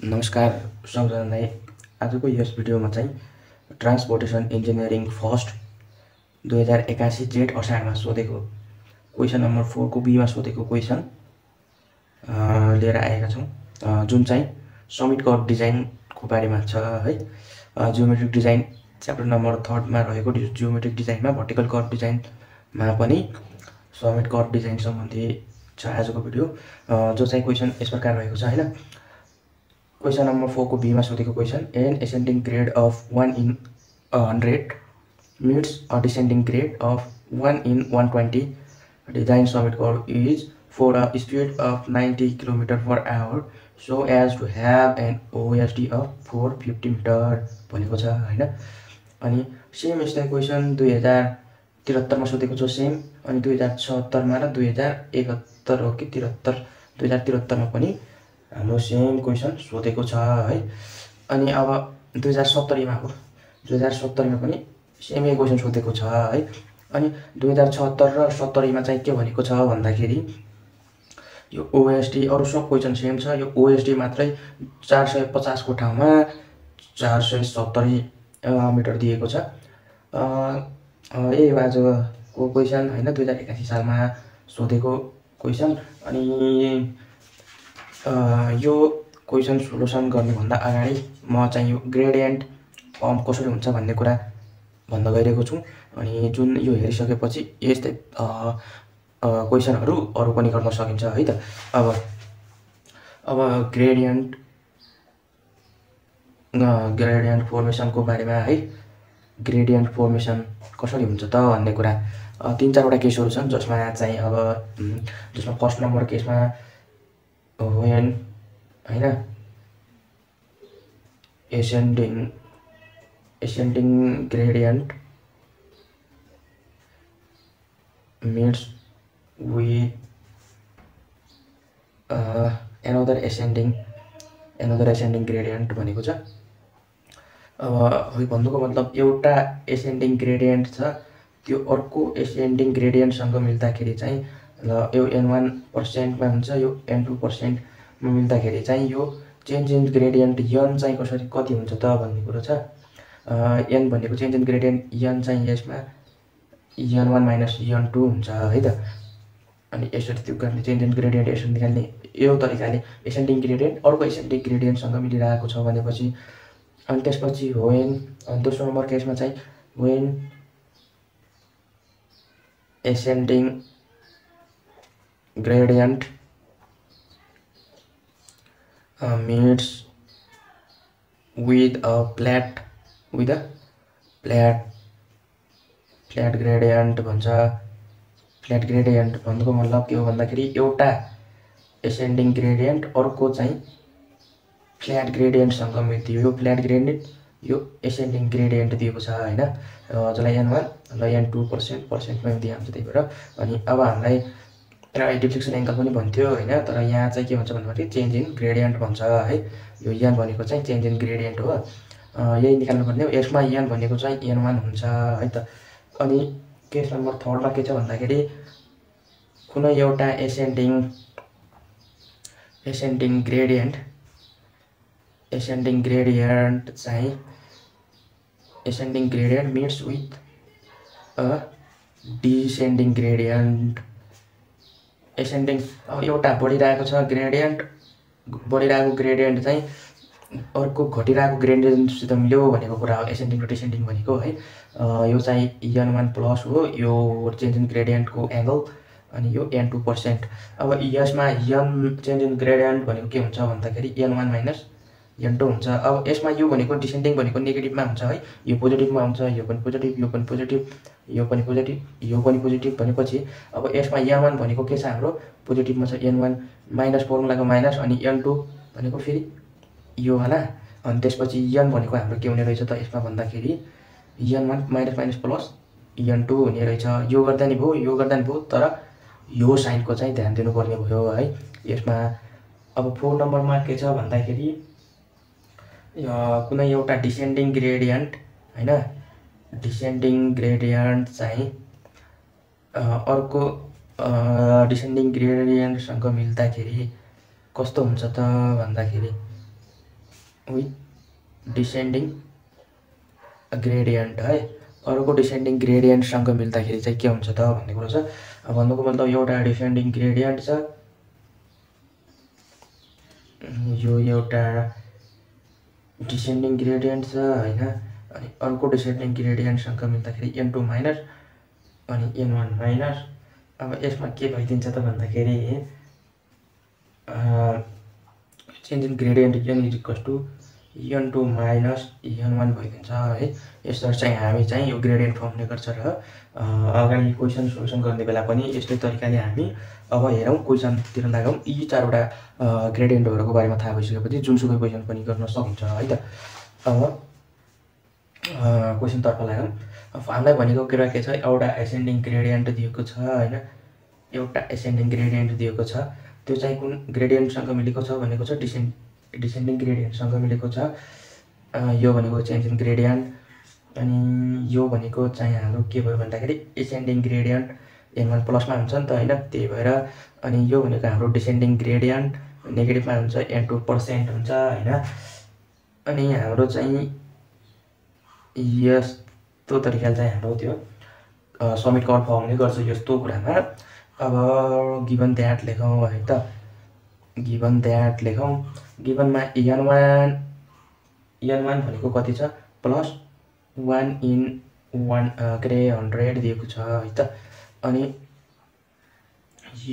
नमस्कार सबजनालाई। आजको यस भिडियोमा चाहिँ ट्रान्सपोर्टेसन इन्जिनियरिङ फर्स्ट 2081 जेठ असारमा सोधेको क्वेसन नम्बर 4 को बीमा सोधेको क्वेसन लिएर आएका छौँ, जुन चाहिँ समिट कर्भ डिजाइनको बारेमा छ है। जियोमेट्रिक डिजाइन च्याप्टर नम्बर 3 मा रहेको जियोमेट्रिक डिजाइनमा भर्टिकल कर्भ डिजाइनमा पनि समिट कर्भ डिजाइन सम्बन्धी छ आजको भिडियो, जो चाहिँ क्वेसन यस प्रकार रहेको छ हैन। क्वेसन नम्बर 4 को बीमा सोधेको question, an ascending grade of 1 in 100 meets a descending grade of 1 in 120. Design summit curve is for a speed of 90 km/h so as to have an OSD of 450 meter भनेको छ हैन। अनि same यस्तै question 2073 मा सोधेको छ same, अनि 2076 मा र 2071 हो कि 73 2073 मा पनि हाम्रो सेम क्वेसन सोधेको छ है। अनि अब 2070 मा हो, 2070 मा पनि सेमै क्वेसन सोधेको छ है। अनि 2076 र 70 मा चाहिँ के भनेको छ भन्दाखेरि यो ओएसडी अरु सब क्वेसन सेम छ, यो ओएसडी मात्रै 450 को ठाउँमा 470 मिटर दिएको छ। यही आजको क्वेसन हैन, 2081 सालमा सोधेको क्वेसन। अनि यो क्वेसन सोलुसन गर्नुभन्दा अगाडि म चाहिँ यो ग्रेडियन्ट फर्म कसरी हुन्छ भन्ने कुरा भन्न गइरहेको छु। अनि जुन यो हेरिसकेपछि यस्तै क्वेसनहरु अरु पनि गर्न सकिन्छ है त। अब ग्रेडियन्ट फर्मेसनको बारेमा है। ग्रेडियन्ट फर्मेसन कसरी हुन्छ त भन्ने कुरा 3-4 वटा केसहरु छन्, जसमा चाहिँ अब जसमा फर्स्ट नम्बर केसमा when हैन ascending gradient meets with another ascending gradient भनेको छ। अब भन्नुको मतलब एउटा एसेन्डिङ ग्रेडियन्ट छ, त्यो अर्को एसेन्डिङ ग्रेडियन्टसँग मिल्दाखेरि चाहिँ यो n1% मा हुन्छ, यो n2% मा मिल्दाखेरि चाहिँ यो चेन्ज इन ग्रेडियन्ट n चाहिँ कसरी कति हुन्छ त भन्ने कुरा छ। n भनेको चेन्ज इन ग्रेडियन्ट n चाहिँ यसमा n1 - n2 हुन्छ है त। अनि यसरी त्यो गर्ने चेन्ज इन ग्रेडियन्ट यसरी निकाल्ने यो तरिकाले एसेन्डिङ ग्रेडियन्ट अर्को एसेन्डिङ ग्रेडियन्टसँग मिलिरहेको छ भनेपछि। अनि त्यसपछि व्हेन दोस्रो नम्बर केसमा चाहिँ when ascending gradient meets with a flat gradient भन्छ। फ्ल्याट ग्रेडियन्ट भन्नुको मतलब के हो भन्दाखेरि एउटा एसेन्डिङ ग्रेडियन्ट अर्को चाहिँ फ्ल्याट ग्रेडियन्टसँग मिल्थ्यो। यो फ्ल्याट ग्रेडियन्ट यो एसेन्डिङ ग्रेडियन्ट दिएको छ हैन, जसलाई n1 र n2% मा दिएको हुन्छ। त्यही भएर अनि अब हामीलाई डिफ्लेक्सन एंगल पनि भन्थ्यो हैन, तर यहाँ चाहिँ के भन्छ भन्दाखेरि चेन्ज इन ग्रेडियन्ट भन्छ है। यो n भनेको चाहिँ चेन्ज इन ग्रेडियन्ट हो, यही निकाल्नु पर्ने हो। यसमा n भनेको चाहिँ n1 हुन्छ है त। अनि केस नम्बर 3 मा के छ भन्दाखेरि कुनै एउटा एसेन्डिङ ग्रेडियन्ट चाहिँ ascending gradient meets with a descending gradient. Ascending अब एउटा बढिरहेको छ ग्रेडियन्ट, बढिरहेको ग्रेडियन्ट चाहिँ अर्को घटिरहेको ग्रेडियन्टसित मिल्यो भनेको कुरा हो एसेन्डिङ र डिसेन्डिङ भनेको है। यो चाहिँ n1+ हो, यो चेन्ज इन ग्रेडियन्टको एंगल, अनि यो n2%। अब यसमा n चेन्ज इन ग्रेडियन्ट भनेको के हुन्छ भन्दाखेरि n1 - n2 हुन्छ। अब यसमा यो भनेको डिसेन्डिङ भनेको नेगेटिभमा हुन्छ है, यो पोजिटिभमा हुन्छ, यो पनि पोजिटिभ, यो पनि पोजिटिभ, यो पनि पोजिटिभ, यो पनि पोजिटिभ भनेपछि अब यसमा n1 भनेको के छ हाम्रो पोजिटिभमा छ, n1 माइनस फर्मुलाको माइनस, अनि n2 भनेको फेरि यो होला। अनि त्यसपछि n भनेको हाम्रो के हुने रहेछ त यसमा भन्दाखेरि n1 माइनस प्लस n2 हुने रहेछ। यो गर्दा नि भयो, तर यो साइनको चाहिँ ध्यान दिनुपर्ने भयो है यसमा। अब 4 नम्बरमा के छ भन्दाखेरि कुनै एउटा डिसेन्डिङ ग्रेडियन्ट हैन, डिसेन्डिङ ग्रेडियन्ट चाहिँ अर्को डिसेन्डिङ ग्रेडियन्टसँग मिल्दाखेरि कस्तो हुन्छ त भन्दाखेरि विथ डिसेन्डिङ ग्रेडियन्ट है। अरूको डिसेन्डिङ ग्रेडियन्टसँग मिल्दाखेरि चाहिँ के हुन्छ त भन्ने कुरो छ। भन्नुको मतलब एउटा डिसेन्डिङ ग्रेडियन्ट छ, यो एउटा डिसेन्डिङ ग्रेडियन्ट छ होइन, अनि अर्को डिसेन्डिङ ग्रेडियन्टसँग मिल्दाखेरि n2 माइनस अनि n1 माइनस। अब यसमा के भइदिन्छ त भन्दाखेरि change in gradient n is equals to n2 minus n1 भइदिन्छ है। यसरी चाहिँ हामी चाहिँ यो ग्रेडियन्ट फर्म हुने गर्छ र अगाडि क्वेसन सोल्युसन गर्ने बेला पनि यस्तै तरिकाले हामी अब हेरौँ क्वेसनतिर लागौँ। यी चारवटा ग्रेडियन्टहरूको बारेमा थाहा भइसकेपछि जुनसुकै क्वेसन पनि गर्न सकिन्छ है त। अब क्वेसनतर्फ लागौँ। हामीलाई भनेको कुरा के छ, एउटा एसेन्डिङ ग्रेडियन्ट दिएको छ होइन, एउटा एसेन्डिङ ग्रेडियन्ट दिएको छ, त्यो चाहिँ कुन ग्रेडियन्टसँग मिलेको छ भनेको छ डिसेन्डिङ ग्रेडियन्टसँग मिलेको छ। यो भनेको चेन्ज इन ग्रेडियन्ट, अनि यो भनेको चाहिँ हाम्रो के भयो भन्दाखेरि एसेन्डिङ ग्रेडियन्ट n1 प्लसमा हुन्छ नि त होइन, त्यही भएर। अनि यो भनेको हाम्रो डिसेन्डिङ ग्रेडियन्ट नेगेटिभमा हुन्छ, n2% हुन्छ होइन। अनि हाम्रो चाहिँ यस्तो तरिकाले चाहिँ हाम्रो त्यो समिट कर्भ फर्म हुने गर्छ यस्तो कुरामा। अब गिभन द्याट लेखौँ है त, गिभन द्याट लेखौँ। गिभनमा n1 भनेको कति छ, प्लस 1 इन 100 दिएको छ है त। अनि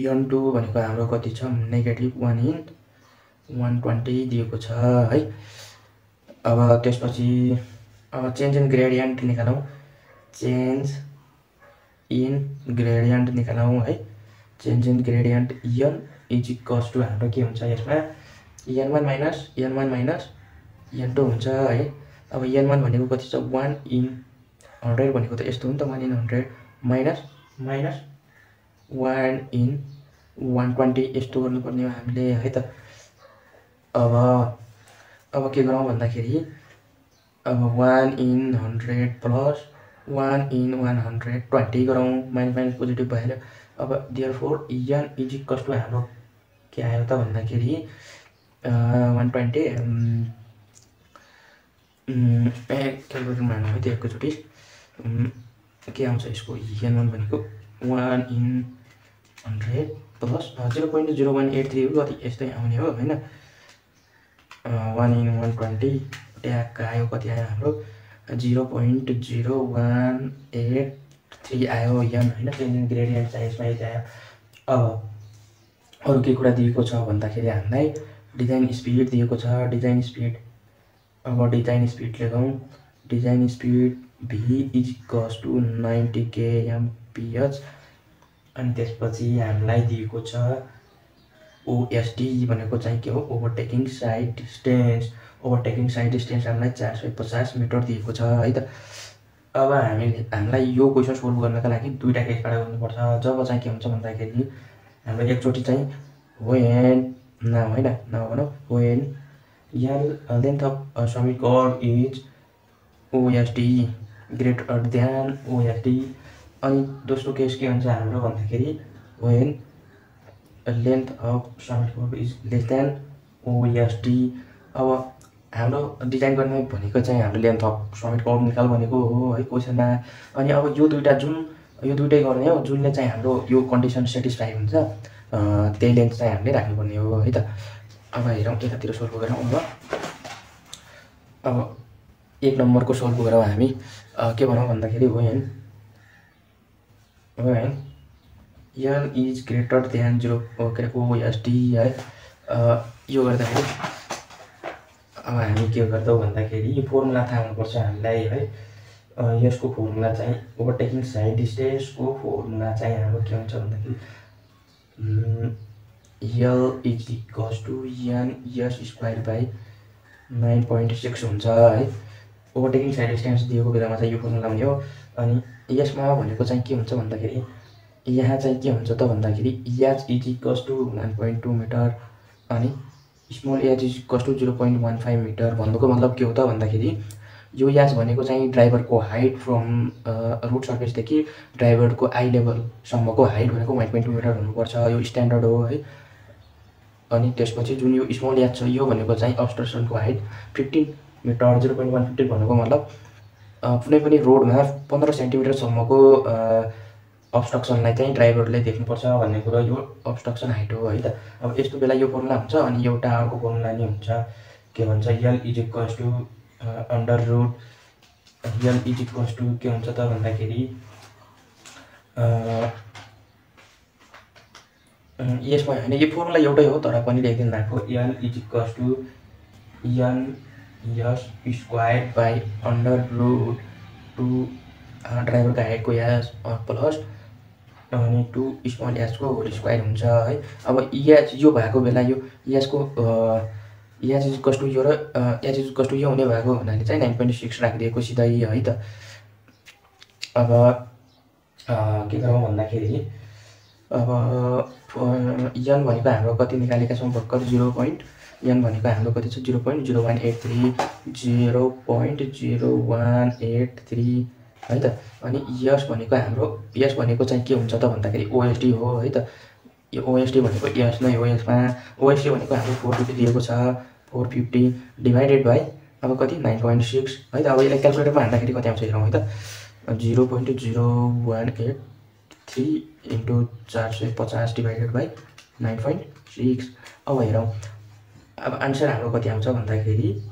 n2 भनेको हाम्रो कति छ, नेगेटिभ 1 इन 120 दिएको छ है। अब त्यसपछि अब चेन्ज इन ग्रेडियन्ट निकालौँ, चेन्ज इन ग्रेडियन्ट निकालौँ है। Change in gradient n is equals to हाम्रो के हुन्छ यसमा n1 माइनस n2 हुन्छ है। अब n1 भनेको कति छ, 1 इन 100 भनेको त यस्तो हो नि त, 1 इन 100 माइनस 1 इन 120 यस्तो गर्नुपर्ने हो हामीले है त। अब के गरौँ भन्दाखेरि अब 1 इन 100 प्लस 1 इन 120 गरौँ, माइनस माइनस पोजिटिभ भएर। अब therefore n is equals to हाम्रो के आयो त भन्दाखेरि 120 क्यालकुलेटरमा हाल्नु है त्यो एकैचोटि के आउँछ यसको n1 भनेको 1 इन 100 प्लस 0.0183 हो, कति यस्तै आउने हो होइन। 1 इन 120 ट्याग आयो, कति आयो हाम्रो 0.0183 आयो n होइन। चेन्ज इन ग्रेडियन्ट चाहिँ यसमा यति आयो। अब अरू के कुरा दिएको छ भन्दाखेरि हामीलाई डिजाइन स्पिड दिएको छ, डिजाइन स्पिड। अब डिजाइन स्पिड लेखौँ, design speed v is equals to 90 kmph। अनि त्यसपछि हामीलाई दिएको छ OSD भनेको चाहिँ के हो, ओभरटेकिङ साइड डिस्टेन्स। ओभरटेकिङ साइड डिस्टेन्स हामीलाई 450 मिटर दिएको छ है त। अब हामीलाई यो क्वेसन सोल्भ गर्नका लागि दुईवटा केसबाट गर्नुपर्छ। जब चाहिँ के हुन्छ भन्दाखेरि हाम्रो एकचोटि चाहिँ वेन भनौँ when length of summit curve is OSD greater than OSD। अनि दोस्रो केस के हुन्छ हाम्रो भन्दाखेरि when length of summit curve is less then OSD। अब हाम्रो डिजाइन गर्ने भनेको चाहिँ हाम्रो लेन्थ अफ समिट कर्भ निकाल भनेको हो है क्वेसनमा। अनि अब यो दुइटै गर्ने हो, जुनले चाहिँ हाम्रो यो कन्डिसन सेटिस्फाई हुन्छ त्यही लेन्थ चाहिँ हामीले राख्नुपर्ने हो है त। अब हेरौँ यतातिर सोल्भ गरौँ। अब 1 नम्बरको सोल्भ गरौँ हामी। के भनौँ भन्दाखेरि when n is greater than 0 OSD है। यो गर्दाखेरि अब हामी के गर्छौँ भन्दाखेरि फर्मुला थाहा हुनुपर्छ हामीलाई है। यसको फर्मुला चाहिँ ओभरटेकिङ साइड डिस्टेन्सको फर्मुला चाहिँ हाम्रो के हुन्छ भन्दाखेरि L is equals to n s² by 9.6 हुन्छ है। ओभरटेकिङ साइड डिस्टेन्स दिएको बेलामा चाहिँ यो फर्मुला हुने हो। अनि यसमा भनेको चाहिँ के हुन्छ भन्दाखेरि यहाँ चाहिँ के हुन्छ त भन्दाखेरि h is equals to 9.2 metre अनि small h is equals to 0.15 metre. भन्नुको मतलब के हो त भन्दाखेरि यो h भनेको चाहिँ ड्राइभरको हाइट फ्रम रोड सर्फेसदेखि ड्राइभरको आई लेभलसम्मको हाइट भनेको 1.2 मिटर हुनुपर्छ, यो स्ट्यान्डर्ड हो है। अनि त्यसपछि जुन यो स्मल एच छ यो भनेको चाहिँ अब्स्ट्रक्सनको हाइट 15 मिटर 0.115 भनेको मतलब कुनै पनि रोडमा 15 सेन्टिमिटरसम्मको अब्स्ट्रक्सनलाई चाहिँ ड्राइभरले देख्नुपर्छ भन्ने कुरा यो अब्स्ट्रक्सन हाइट हो है त। अब यस्तो बेला यो फर्मुला हुन्छ अनि एउटा अर्को फर्मुला नि हुन्छ के भन्छ L is equals to under root L is equals to के हुन्छ त भन्दाखेरि यसमा होइन यो फर्मुला एउटै हो तर पनि लेखिदिनु भएको L is equals to N S square by under root 2 ड्राइभरको हाइटको एच प्लस अनि 2 स्मल एचको होल स्क्वायर हुन्छ है। अब एच यो भएको बेला यो एचको एच इज इक्वल्स टु यो र एच इज इक्वल्स टु यो हुने भएको हुनाले चाहिँ 9.6 राखिदिएको सिधै है त। अब के गरौँ भन्दाखेरि अब एन भनेको हाम्रो कति निकालेका छौँ भर्खर एन भनेको हाम्रो कति छ 0.0183 0.0183 है त। अनि यस भनेको हाम्रो यस भनेको चाहिँ के हुन्छ त भन्दाखेरि ओएसटी हो है त। यो ओएसटी भनेको यस नै हो। यसमा ओएसटी भनेको हाम्रो 450 दिएको छ 450 डिभाइडेड बाई अब कति 9.6 है त। अब यसलाई क्यालकुलेटरमा हाल्दाखेरि कति आउँछ हेरौँ है त 0.0183 इन्टु 450 डिभाइडेड बाई 9.6। अब हेरौँ अब आन्सर हाम्रो कति आउँछ भन्दाखेरि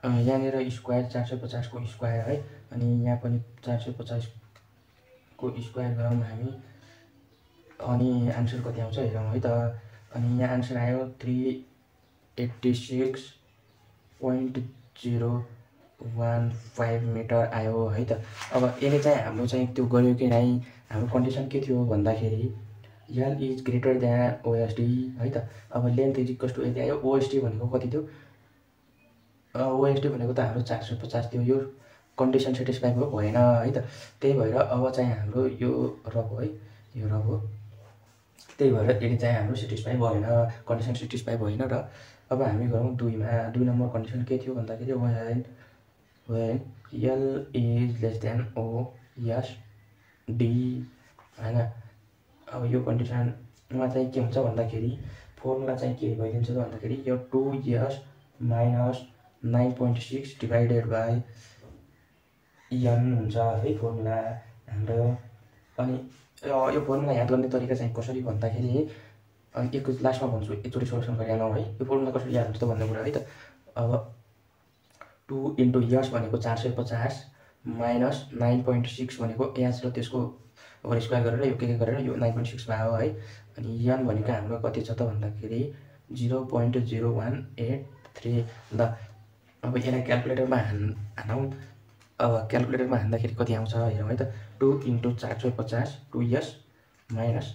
यहाँनिर स्क्वायर 450 को स्क्वायर है अनि यहाँ पनि 450 को स्क्वायर गरौँ हामी अनि आन्सर कति आउँछ हेरौँ है त। अनि यहाँ आन्सर आयो 386.015 मिटर आयो है त। अब यसले चाहिँ हाम्रो चाहिँ त्यो गर्यो कि नै हाम्रो कन्डिसन के थियो भन्दाखेरि L is greater than OSD है त। अब लेन्थ इज इक्वल्स टु यति आयो ओएसडी भनेको कति थियो ओएसडी भनेको त हाम्रो 450 थियो। यो कन्डिसन सेटिस्फाई भएन है त। त्यही भएर अब चाहिँ हाम्रो यो रफ है यो रफ हो त्यही भएर यसले चाहिँ हाम्रो सेटिस्फाई भएन कन्डिसन सेटिस्फाई भएन र अब हामी गरौँ 2 नम्बर कन्डिसन के थियो भन्दाखेरि when L is less than O S D होइन। अब यो कन्डिसनमा चाहिँ के हुन्छ भन्दाखेरि फर्मुला चाहिँ के भइदिन्छ त भन्दाखेरि यो 2s minus 9.6 divided by an हुन्छ है फर्मुला हाम्रो। अनि यो फर्मुला याद गर्ने तरिका चाहिँ कसरी भन्दाखेरि अनि एक लास्टमा भन्छु एकचोटि सोल्युसन गरिहालौँ है। यो फर्मुला कसरी याद हुन्छ त भन्ने कुरा है त। अब 2 इन्टु यस भनेको 450 माइनस 9.6 भनेको एच र त्यसको होल स्क्वायर गरेर यो के गरेर यो 9.6 भयो है। अनि एन भनेको हाम्रो कति छ त भन्दाखेरि 0.0183 ल। अब यसलाई क्यालकुलेटरमा हानौँ अब क्यालकुलेटरमा हान्दाखेरि कति आउँछ हेरौँ है त 2 into 450 2s minus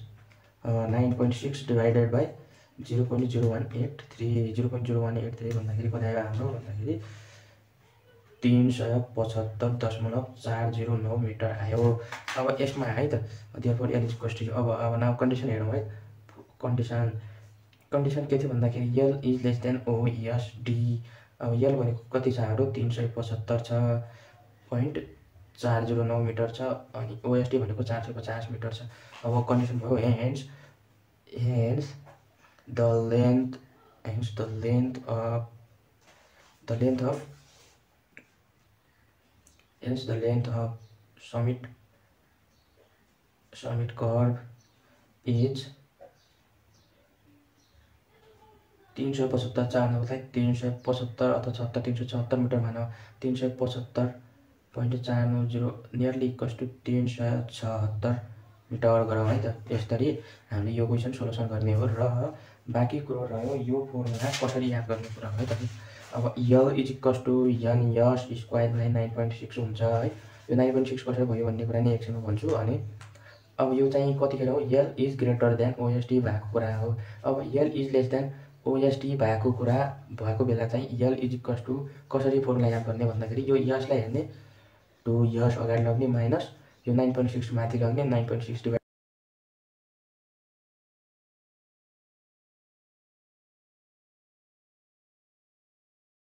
9.6 divided by 0.0183 भन्दाखेरि कति आयो हाम्रो भन्दाखेरि 375.409 मिटर आयो। अब यसमा है त therefore L is equals to अब नाउ कन्डिसन हेरौँ है। कन्डिसन के थियो भन्दाखेरि L is less than O S D. अब यल भनेको कति छ हाम्रो 375.409 मिटर छ अनि ओएसडी भनेको 450 मिटर छ। अब कन्डिसन भयो hence the length of summit curve is 375 चार्नलाई 375 अथवा 376 मिटर मानौँ 375.490 नियरली इक्वल्स टु 376 मिटर गरौँ है त। यसरी हामीले यो क्वेसन सोल्युसन गर्ने हो र बाँकी कुरो रह्यो यो फर्मुला कसरी याद गर्ने कुरा हो है त। अब L is equals to N S square by 9.6 हुन्छ है। यो 9.6 कसरी भयो भन्ने कुरा नि एकछिनमा भन्छु। अनि अब यो चाहिँ कतिखेर हो L is greater than OSD भएको कुरा हो। अब L is less then OSD भएको बेला चाहिँ यल इज इक्वल्स टु कसरी फर्मुला याद गर्ने भन्दाखेरि यो यसलाई हेर्ने 2 यस अगाडि लग्ने माइनस यो 9.6 माथि लग्ने 9.6